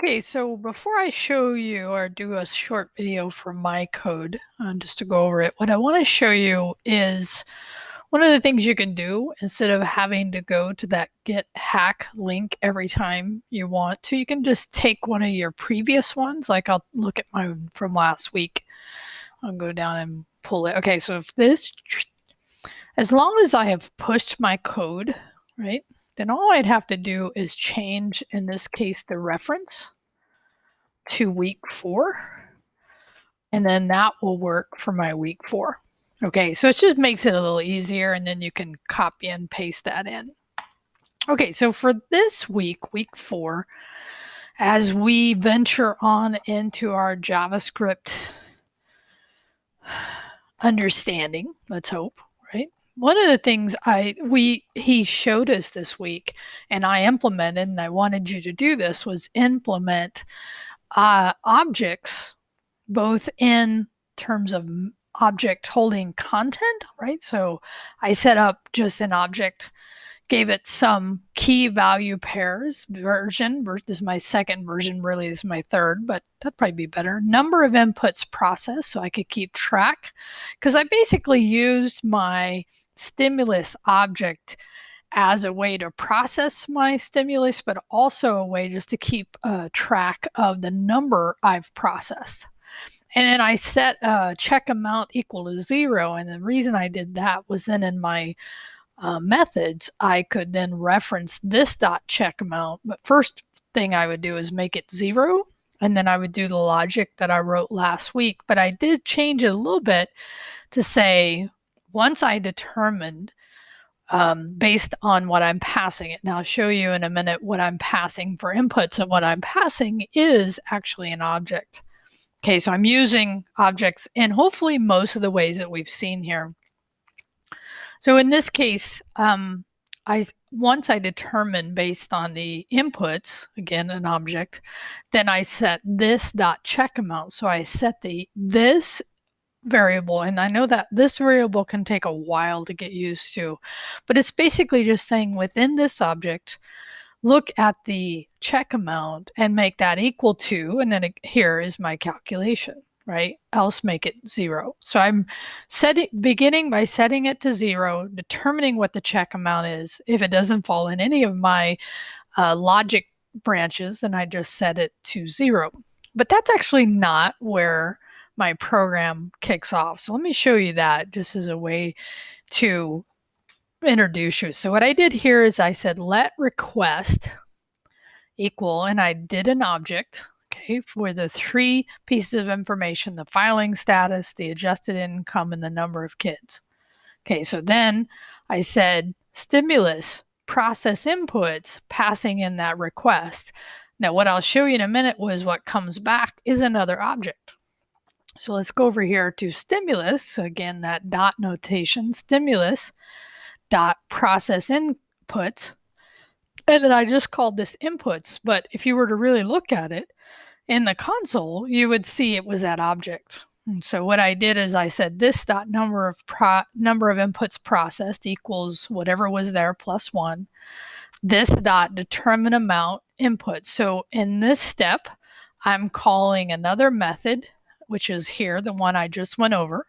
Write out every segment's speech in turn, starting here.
Okay, so before I show you or do a short video for my code, just to go over it, what I want to show you is one of the things you can do instead of having to go to that get hack link every time you want to. You can just take one of your previous ones. Like I'll look at my from last week. I'll go down and pull it. Okay, so if this, as long as I have pushed my code, right, then all I'd have to do is change, in this case, the reference to week 4, and then that will work for my week 4. Okay, so it just makes it a little easier, and then you can copy and paste that in. Okay, so for this week, week 4, as we venture on into our JavaScript understanding, let's hope, right? One of the things he showed us this week, and I implemented, and I wanted you to do this, was implement objects, both in terms of object holding content, right? So I set up just an object, gave it some key value pairs version. This is my second version, really this is my third, but that'd probably be better. Number of inputs processed, so I could keep track, because I basically used my stimulus object as a way to process my stimulus, but also a way just to keep track of the number I've processed. And then I set check amount equal to 0. And the reason I did that was then in my methods, I could then reference this dot check amount. But first thing I would do is make it 0. And then I would do the logic that I wrote last week. But I did change it a little bit to say, once I determined based on what I'm passing it. Now I'll show you in a minute what I'm passing for inputs, and what I'm passing is actually an object. Okay, so I'm using objects in hopefully most of the ways that we've seen here. So in this case, once I determine based on the inputs, again, an object, then I set this dot check amount. So I set this variable, and I know that this variable can take a while to get used to, but it's basically just saying within this object, look at the check amount and make that equal to, and then here is my calculation, right? Else make it 0. So I'm beginning by setting it to 0, determining what the check amount is. If it doesn't fall in any of my logic branches, then I just set it to 0. But that's actually not where my program kicks off. So let me show you that just as a way to introduce you. So what I did here is I said let request equal, and I did an object, okay, for the 3 pieces of information: the filing status, the adjusted income, and the number of kids. Okay, so then I said stimulus process inputs, passing in that request. Now what I'll show you in a minute was what comes back is another object. So let's go over here to stimulus. So again, that dot notation, stimulus dot process inputs. And then I just called this inputs. But if you were to really look at it in the console, you would see it was that object. And so what I did is I said this dot number of inputs processed equals whatever was there plus 1. This dot determine amount input. So in this step, I'm calling another method, which is here, the one I just went over.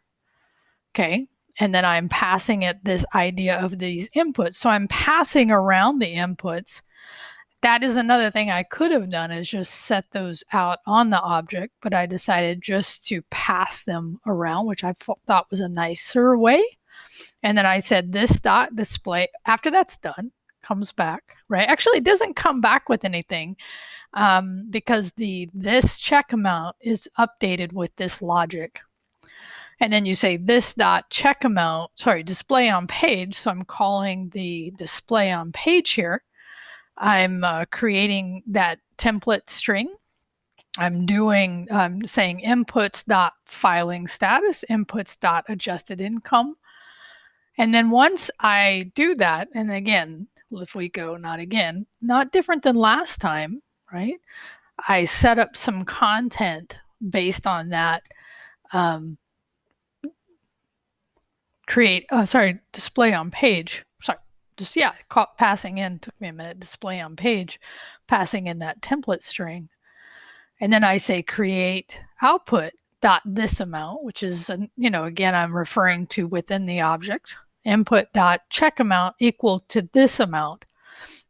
Okay. And then I'm passing it this idea of these inputs. So I'm passing around the inputs. That is another thing I could have done, is just set those out on the object, but I decided just to pass them around, which I thought was a nicer way. And then I said this dot display. After that's done, comes back, right? Actually, it doesn't come back with anything because this check amount is updated with this logic. And then you say this dot check amount, display on page. So I'm calling the display on page here. I'm creating that template string. I'm saying inputs dot filing status, inputs dot adjusted income. And then once I do that, and again, if we go not different than last time, right? I set up some content based on that. Display on page. Passing in, took me a minute, display on page, passing in that template string. And then I say create output dot this amount, which is, again, I'm referring to within the object, input dot check amount equal to this amount.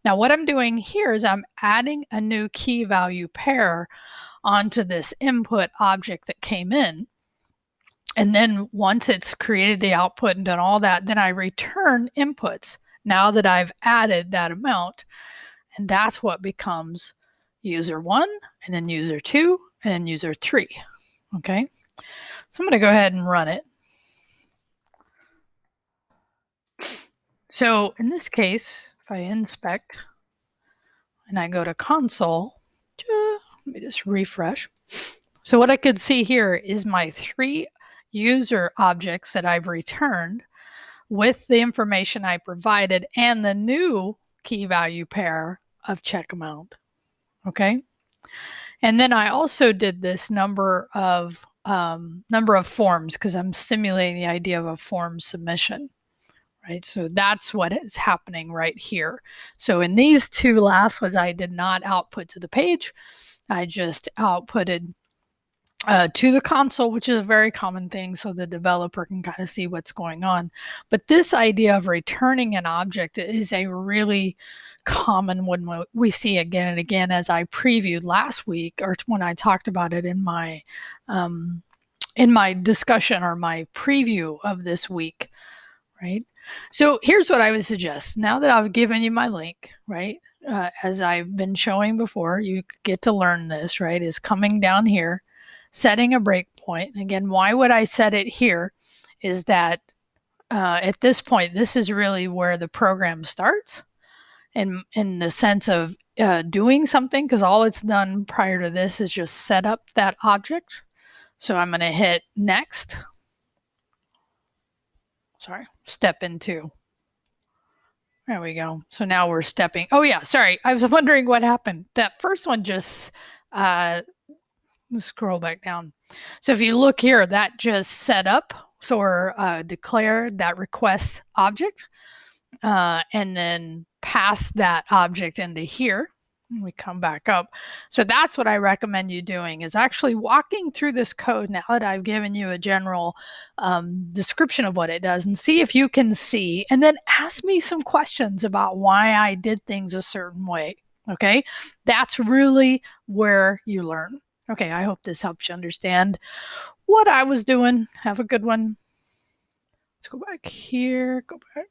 Now what I'm doing here is I'm adding a new key value pair onto this input object that came in. And then once it's created the output and done all that, then I return inputs now that I've added that amount. And that's what becomes user 1, and then user 2, and then user 3. Okay, so I'm going to go ahead and run it. So in this case, if I inspect and I go to console, let me just refresh. So what I could see here is my 3 user objects that I've returned with the information I provided and the new key value pair of check amount. Okay. And then I also did this number of forms because I'm simulating the idea of a form submission, right? So that's what is happening right here. So in these 2 last ones, I did not output to the page. I just outputted to the console, which is a very common thing, so the developer can kind of see what's going on. But this idea of returning an object is a really common one we see again and again, as I previewed last week, or when I talked about it in my discussion or my preview of this week, right? So here's what I would suggest. Now that I've given you my link, right, as I've been showing before, you get to learn this, right, is coming down here, setting a breakpoint. Again, why would I set it here is that at this point, this is really where the program starts in the sense of doing something, because all it's done prior to this is just set up that object. So I'm going to hit next. Sorry, step into. There we go. So now we're stepping. Oh yeah, sorry. I was wondering what happened. That first one just scroll back down. So if you look here, that just set up, so we're declared that request object, and then pass that object into here. We come back up. So that's what I recommend you doing, is actually walking through this code now that I've given you a general description of what it does, and see if you can see, and then ask me some questions about why I did things a certain way. Okay, that's really where you learn. Okay, I hope this helps you understand what I was doing. Have a good one. Let's go back here, go back